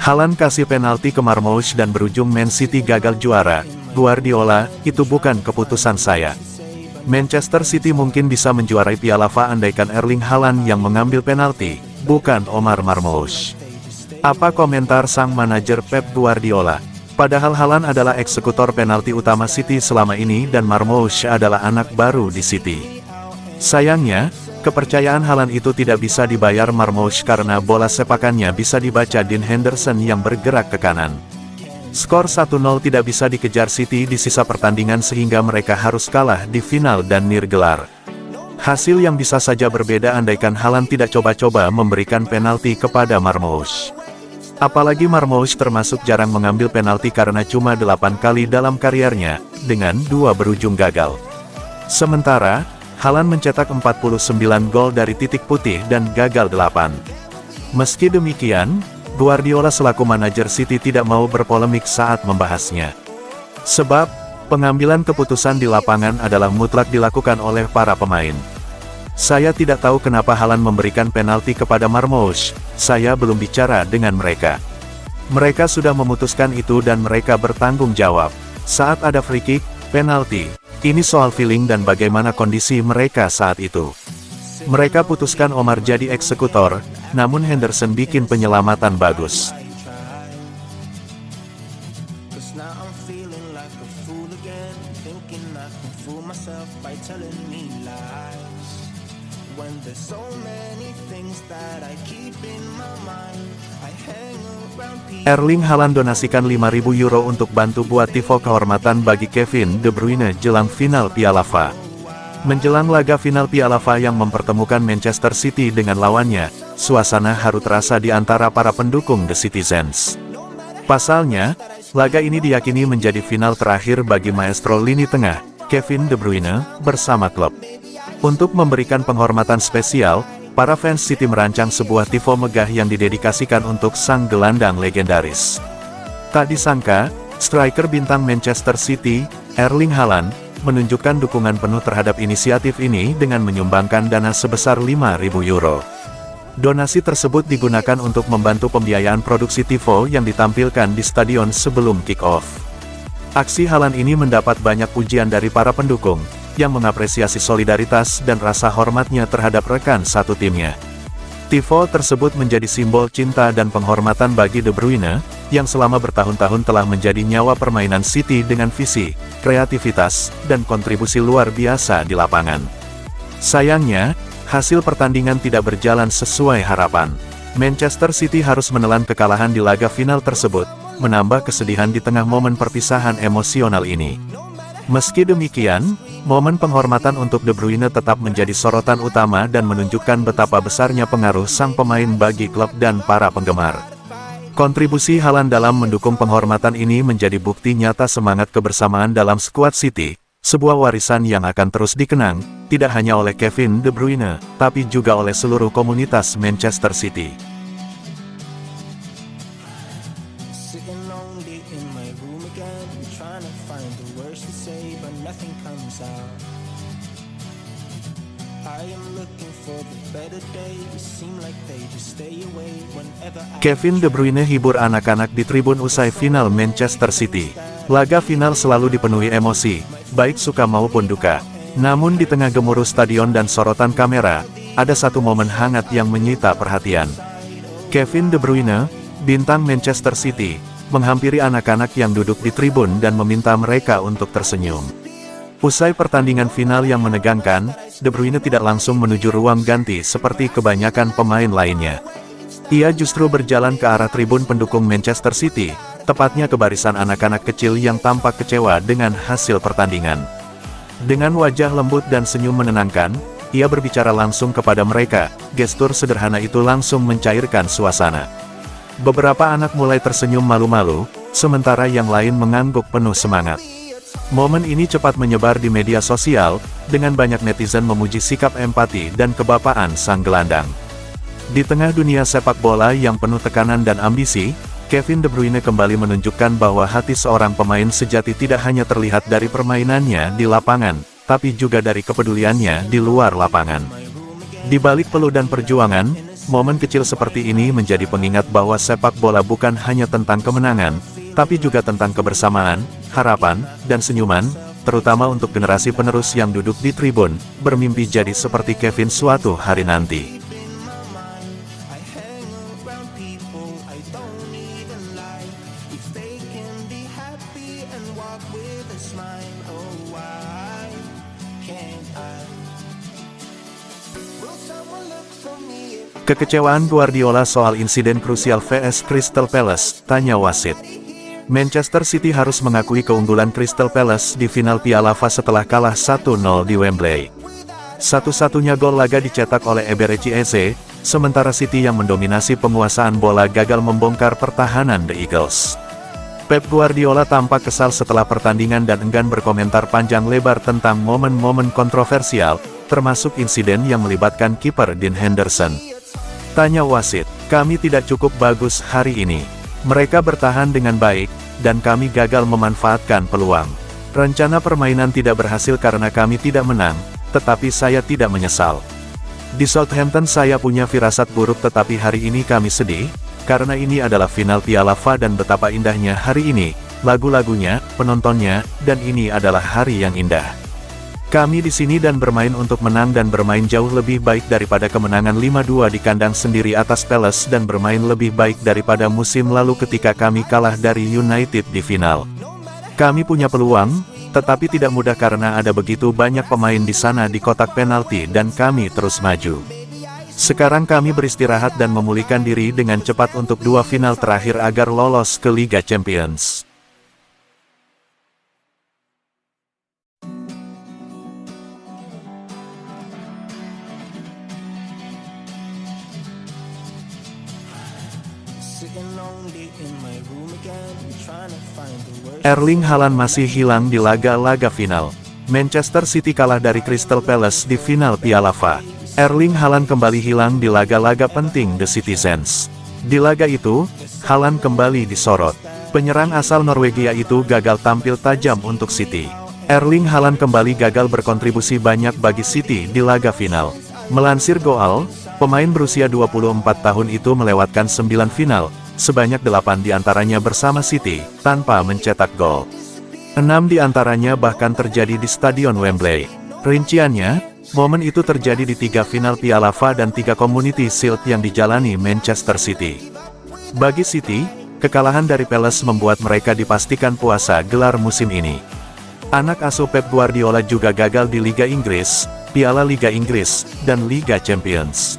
Haaland kasih penalti ke Marmoush dan berujung Man City gagal juara. Guardiola, itu bukan keputusan saya. Manchester City mungkin bisa menjuarai Piala FA andaikan Erling Haaland yang mengambil penalti, bukan Omar Marmoush. Apa komentar sang manajer Pep Guardiola? Padahal Haaland adalah eksekutor penalti utama City selama ini dan Marmoush adalah anak baru di City. Sayangnya, kepercayaan Haaland itu tidak bisa dibayar Marmoush karena bola sepakannya bisa dibaca Dean Henderson yang bergerak ke kanan. Skor 1-0 tidak bisa dikejar City di sisa pertandingan sehingga mereka harus kalah di final dan nirgelar. Hasil yang bisa saja berbeda andaikan Haaland tidak coba-coba memberikan penalti kepada Marmoush. Apalagi Marmoush termasuk jarang mengambil penalti karena cuma 8 kali dalam kariernya, dengan 2 berujung gagal. Sementara, Haaland mencetak 49 gol dari titik putih dan gagal 8. Meski demikian, Guardiola selaku manajer City tidak mau berpolemik saat membahasnya. Sebab, pengambilan keputusan di lapangan adalah mutlak dilakukan oleh para pemain. Saya tidak tahu kenapa Haaland memberikan penalti kepada Marmoush, saya belum bicara dengan mereka. Mereka sudah memutuskan itu dan mereka bertanggung jawab. Saat ada free kick, penalti, ini soal feeling dan bagaimana kondisi mereka saat itu. Mereka putuskan Omar jadi eksekutor, namun Henderson bikin penyelamatan bagus. Erling Haaland donasikan 5.000 euro untuk bantu buat tifo kehormatan bagi Kevin De Bruyne jelang final Piala FA. Menjelang laga final Piala FA yang mempertemukan Manchester City dengan lawannya, suasana haru terasa di antara para pendukung The Citizens. Pasalnya, laga ini diyakini menjadi final terakhir bagi maestro lini tengah, Kevin De Bruyne, bersama klub. Untuk memberikan penghormatan spesial, para fans City merancang sebuah tifo megah yang didedikasikan untuk sang gelandang legendaris. Tak disangka, striker bintang Manchester City, Erling Haaland, menunjukkan dukungan penuh terhadap inisiatif ini dengan menyumbangkan dana sebesar 5.000 euro. Donasi tersebut digunakan untuk membantu pembiayaan produksi tifo yang ditampilkan di stadion sebelum kick-off. Aksi Haaland ini mendapat banyak pujian dari para pendukung, yang mengapresiasi solidaritas dan rasa hormatnya terhadap rekan satu timnya. Tifo tersebut menjadi simbol cinta dan penghormatan bagi De Bruyne, yang selama bertahun-tahun telah menjadi nyawa permainan City dengan visi, kreativitas, dan kontribusi luar biasa di lapangan. Sayangnya, hasil pertandingan tidak berjalan sesuai harapan. Manchester City harus menelan kekalahan di laga final tersebut, menambah kesedihan di tengah momen perpisahan emosional ini. Meski demikian, momen penghormatan untuk De Bruyne tetap menjadi sorotan utama dan menunjukkan betapa besarnya pengaruh sang pemain bagi klub dan para penggemar. Kontribusi Haaland dalam mendukung penghormatan ini menjadi bukti nyata semangat kebersamaan dalam skuad City, sebuah warisan yang akan terus dikenang, tidak hanya oleh Kevin De Bruyne, tapi juga oleh seluruh komunitas Manchester City. Kevin De Bruyne hibur anak-anak di tribun usai final Manchester City. Laga final selalu dipenuhi emosi, baik suka maupun duka. Namun di tengah gemuruh stadion dan sorotan kamera, ada satu momen hangat yang menyita perhatian. Kevin De Bruyne, bintang Manchester City, menghampiri anak-anak yang duduk di tribun dan meminta mereka untuk tersenyum. Usai pertandingan final yang menegangkan, De Bruyne tidak langsung menuju ruang ganti seperti kebanyakan pemain lainnya. Ia justru berjalan ke arah tribun pendukung Manchester City, tepatnya ke barisan anak-anak kecil yang tampak kecewa dengan hasil pertandingan. Dengan wajah lembut dan senyum menenangkan, ia berbicara langsung kepada mereka. Gestur sederhana itu langsung mencairkan suasana. Beberapa anak mulai tersenyum malu-malu, sementara yang lain mengangguk penuh semangat. Momen ini cepat menyebar di media sosial, dengan banyak netizen memuji sikap empati dan kebapaan sang gelandang. Di tengah dunia sepak bola yang penuh tekanan dan ambisi, Kevin De Bruyne kembali menunjukkan bahwa hati seorang pemain sejati tidak hanya terlihat dari permainannya di lapangan, tapi juga dari kepeduliannya di luar lapangan. Di balik peluh dan perjuangan, Momen kecil seperti ini menjadi pengingat bahwa sepak bola bukan hanya tentang kemenangan, tapi juga tentang kebersamaan, harapan, dan senyuman, terutama untuk generasi penerus yang duduk di tribun, bermimpi jadi seperti Kevin suatu hari nanti. Kekecewaan Guardiola soal insiden krusial vs Crystal Palace, tanya wasit. Manchester City harus mengakui keunggulan Crystal Palace di final Piala FA setelah kalah 1-0 di Wembley. Satu-satunya gol laga dicetak oleh Eberechi Eze, sementara City yang mendominasi penguasaan bola gagal membongkar pertahanan The Eagles. Pep Guardiola tampak kesal setelah pertandingan dan enggan berkomentar panjang lebar tentang momen-momen kontroversial, termasuk insiden yang melibatkan kiper Dean Henderson. Tanya wasit, kami tidak cukup bagus hari ini. Mereka bertahan dengan baik, dan kami gagal memanfaatkan peluang. Rencana permainan tidak berhasil karena kami tidak menang, tetapi saya tidak menyesal. Di Southampton saya punya firasat buruk tetapi hari ini kami sedih, karena ini adalah final Piala FA dan betapa indahnya hari ini, lagu-lagunya, penontonnya, dan ini adalah hari yang indah. Kami di sini dan bermain untuk menang dan bermain jauh lebih baik daripada kemenangan 5-2 di kandang sendiri atas Palace dan bermain lebih baik daripada musim lalu ketika kami kalah dari United di final. Kami punya peluang, tetapi tidak mudah karena ada begitu banyak pemain di sana di kotak penalti dan kami terus maju. Sekarang kami beristirahat dan memulihkan diri dengan cepat untuk 2 final terakhir agar lolos ke Liga Champions. Erling Haaland masih hilang di laga-laga final. Manchester City kalah dari Crystal Palace di final Piala FA. Erling Haaland kembali hilang di laga-laga penting The Citizens. Di laga itu, Haaland kembali disorot. Penyerang asal Norwegia itu gagal tampil tajam untuk City. Erling Haaland kembali gagal berkontribusi banyak bagi City di laga final. Melansir Goal, pemain berusia 24 tahun itu melewatkan 9 final, sebanyak 8 diantaranya bersama City, tanpa mencetak gol. 6 diantaranya bahkan terjadi di Stadion Wembley. Rinciannya, momen itu terjadi di 3 final Piala FA dan 3 Community Shield yang dijalani Manchester City. Bagi City, kekalahan dari Palace membuat mereka dipastikan puasa gelar musim ini. Anak asuh Pep Guardiola juga gagal di Liga Inggris, Piala Liga Inggris, dan Liga Champions.